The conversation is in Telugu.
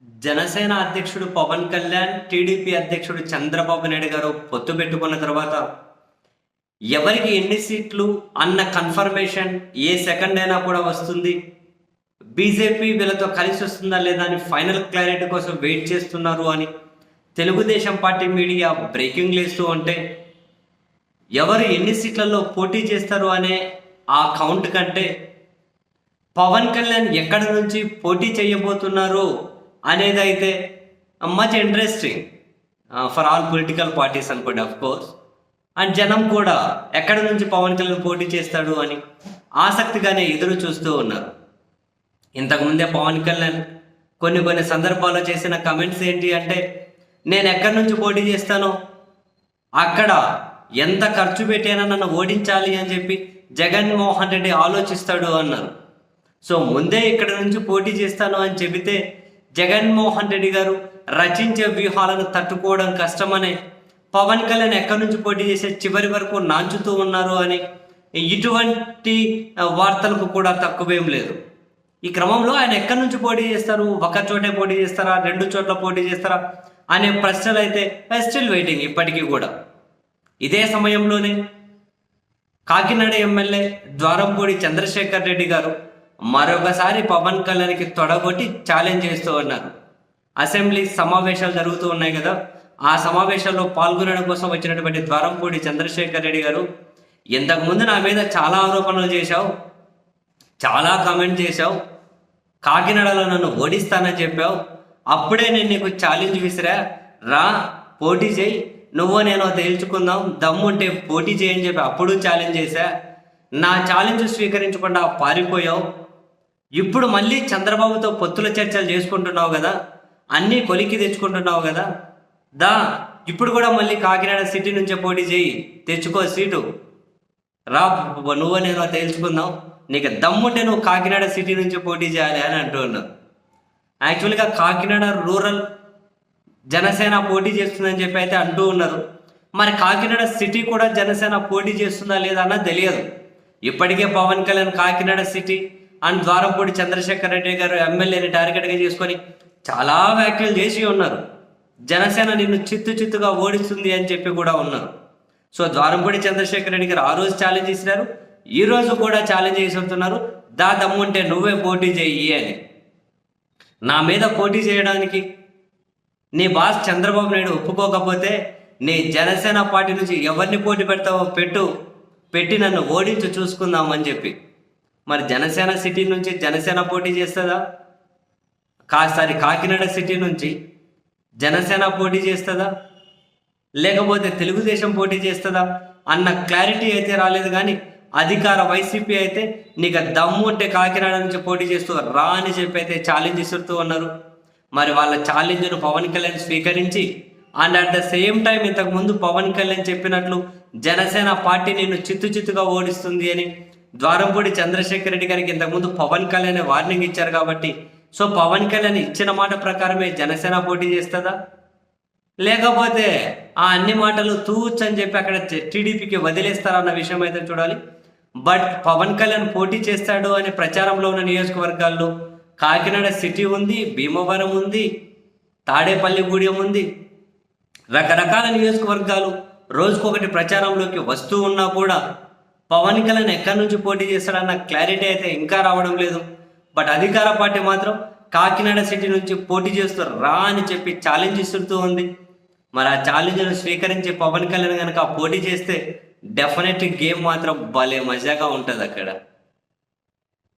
జనసేన అధ్యక్షుడు పవన్ కళ్యాణ్, టీడీపీ అధ్యక్షుడు చంద్రబాబు నాయుడు గారు పొత్తు పెట్టుకున్న తర్వాత ఎవరికి ఎన్ని సీట్లు అన్న కన్ఫర్మేషన్ ఏ సెకండ్ అయినా కూడా వస్తుంది. బీజేపీ వీళ్ళతో కలిసి వస్తుందా లేదా అని ఫైనల్ క్లారిటీ కోసం వెయిట్ చేస్తున్నారు అని తెలుగుదేశం పార్టీ మీడియా బ్రేకింగ్ లేస్తూ ఉంటే, ఎవరు ఎన్ని సీట్లలో పోటీ చేస్తారు అనే ఆ కౌంట్ కంటే పవన్ కళ్యాణ్ ఎక్కడి నుంచి పోటీ చేయబోతున్నారు అనేది అయితే much interesting for all political parties అనుకోండి, ఆఫ్ కోర్స్. అండ్ జనం కూడా ఎక్కడి నుంచి పవన్ కళ్యాణ్ పోటీ చేస్తాడు అని ఆసక్తిగానే ఎదురు చూస్తూ ఉన్నారు. ఇంతకుముందే పవన్ కళ్యాణ్ కొన్ని సందర్భాల్లో చేసిన కమెంట్స్ ఏంటి అంటే, నేను ఎక్కడి నుంచి పోటీ చేస్తానో అక్కడ ఎంత ఖర్చు పెట్టైనా నన్ను ఓడించాలి అని చెప్పి జగన్మోహన్ రెడ్డి ఆలోచిస్తాడు అన్నారు. సో ముందే ఇక్కడ నుంచి పోటీ చేస్తాను అని చెబితే జగన్మోహన్ రెడ్డి గారు రచించే వ్యూహాలను తట్టుకోవడం కష్టమని పవన్ కళ్యాణ్ ఎక్కడి నుంచి పోటీ చేసే చివరి వరకు నాంచుతూ ఉన్నారు అని ఇటువంటి వార్తలకు కూడా తక్కువేం లేదు. ఈ క్రమంలో ఆయన ఎక్కడి నుంచి పోటీ చేస్తారు, ఒక చోటే పోటీ చేస్తారా, 2 చోట్ల పోటీ చేస్తారా అనే ప్రశ్నలు అయితే స్టిల్ వెయిటింగ్ ఇప్పటికీ కూడా. ఇదే సమయంలోనే కాకినాడ ఎమ్మెల్యే ద్వారంపూడి చంద్రశేఖర్ రెడ్డి గారు మరొకసారి పవన్ కళ్యాణ్కి తొడగొట్టి ఛాలెంజ్ చేస్తూ ఉన్నారు. అసెంబ్లీ సమావేశాలు జరుగుతూ ఉన్నాయి కదా, ఆ సమావేశాల్లో పాల్గొనడం కోసం వచ్చినటువంటి ద్వారంపూడి చంద్రశేఖర్ రెడ్డి గారు, ఇంతకుముందు నా మీద చాలా ఆరోపణలు చేశావు, చాలా కామెంట్ చేశావు, కాకినాడలో నన్ను ఓడిస్తానని చెప్పావు, అప్పుడే నేను నీకు ఛాలెంజ్ విసిరా, రా పోటీ చేయి, నువ్వు నేను తేల్చుకుందాం, దమ్ముంటే పోటీ చేయని చెప్పి అప్పుడు ఛాలెంజ్ చేశా, నా ఛాలెంజ్ స్వీకరించకుండా పారిపోయావు, ఇప్పుడు మళ్ళీ చంద్రబాబుతో పొత్తుల చర్చలు చేసుకుంటున్నావు కదా, అన్నీ కొలికి తెచ్చుకుంటున్నావు కదా, ఇప్పుడు కూడా మళ్ళీ కాకినాడ సిటీ నుంచే పోటీ చేయి, తెచ్చుకో సీటు, రా నువ్వు నేను తేల్చుకుందాం, నీకు దమ్ముంటే నువ్వు కాకినాడ సిటీ నుంచి పోటీ చేయాలి అని అంటూ ఉన్నావు. యాక్చువల్గా కాకినాడ రూరల్ జనసేన పోటీ చేస్తుందని చెప్పి అయితే అంటూ ఉన్నారు. మరి కాకినాడ సిటీ కూడా జనసేన పోటీ చేస్తుందా లేదా అన్నది తెలియదు. ఇప్పటికే పవన్ కళ్యాణ్ కాకినాడ సిటీ అండ్ ద్వారంపూడి చంద్రశేఖర్ రెడ్డి గారు ఎమ్మెల్యేని టార్గెట్గా చేసుకొని చాలా వ్యాఖ్యలు చేసి ఉన్నారు. జనసేన నిన్ను చిత్తుగా ఓడిస్తుంది అని చెప్పి కూడా ఉన్నారు. సో ద్వారంపూడి చంద్రశేఖర్ రెడ్డి గారు ఆ రోజు ఛాలెంజ్ చేసినారు, ఈ రోజు కూడా ఛాలెంజ్ చేసి ఉంటున్నారు, దమ్ముంటే నువ్వే పోటీ చేయి అని. నా మీద పోటీ చేయడానికి నీ బాస్ చంద్రబాబు నాయుడు ఒప్పుకోకపోతే నీ జనసేన పార్టీ నుంచి ఎవరిని పోటీ పెడతావో పెట్టి నన్ను ఓడించి చూసుకుందామని చెప్పి. మరి జనసేన సిటీ నుంచి జనసేన పోటీ చేస్తుందా, కాకినాడ సిటీ నుంచి జనసేన పోటీ చేస్తుందా, లేకపోతే తెలుగుదేశం పోటీ చేస్తుందా అన్న క్లారిటీ అయితే రాలేదు. కానీ అధికార వైసీపీ అయితే నీకు దమ్ము అంటే కాకినాడ నుంచి పోటీ చేస్తూ రా అని చెప్పి అయితే ఛాలెంజ్ ఇస్తూ ఉన్నారు. మరి వాళ్ళ ఛాలెంజ్ను పవన్ కళ్యాణ్ స్వీకరించి and at the same time ఇంతకుముందు పవన్ కళ్యాణ్ చెప్పినట్లు జనసేన పార్టీ నిన్ను చిత్తుగా ఓడిస్తుంది అని ద్వారంపూడి చంద్రశేఖర్ రెడ్డి గారికి ఇంతకుముందు పవన్ కళ్యాణ్ వార్నింగ్ ఇచ్చారు కాబట్టి, సో పవన్ కళ్యాణ్ ఇచ్చిన మాట ప్రకారమే జనసేన పోటీ చేస్తుందా, లేకపోతే ఆ అన్ని మాటలు తూచ్ అని చెప్పి అక్కడ టీడీపీకి వదిలేస్తారన్న విషయం అయితే చూడాలి. బట్ పవన్ కళ్యాణ్ పోటీ చేస్తాడు అనే ప్రచారంలో ఉన్న నియోజకవర్గాల్లో కాకినాడ సిటీ ఉంది, భీమవరం ఉంది, తాడేపల్లిగూడెం ఉంది, రకరకాల నియోజకవర్గాలు రోజుకొకటి ప్రచారంలోకి వస్తూ ఉన్నా కూడా పవన్ కళ్యాణ్ ఎక్కడి నుంచి పోటీ చేస్తాడన్న క్లారిటీ అయితే ఇంకా రావడం లేదు. బట్ అధికార పార్టీ మాత్రం కాకినాడ సిటీ నుంచి పోటీ చేస్తూ రా అని చెప్పి ఛాలెంజ్ ఇస్తూ ఉంది. మరి ఆ ఛాలెంజ్ను స్వీకరించి పవన్ కళ్యాణ్ కనుక పోటీ చేస్తే డెఫినెట్ గేమ్ మాత్రం భలే మజాగా ఉంటుంది అక్కడ.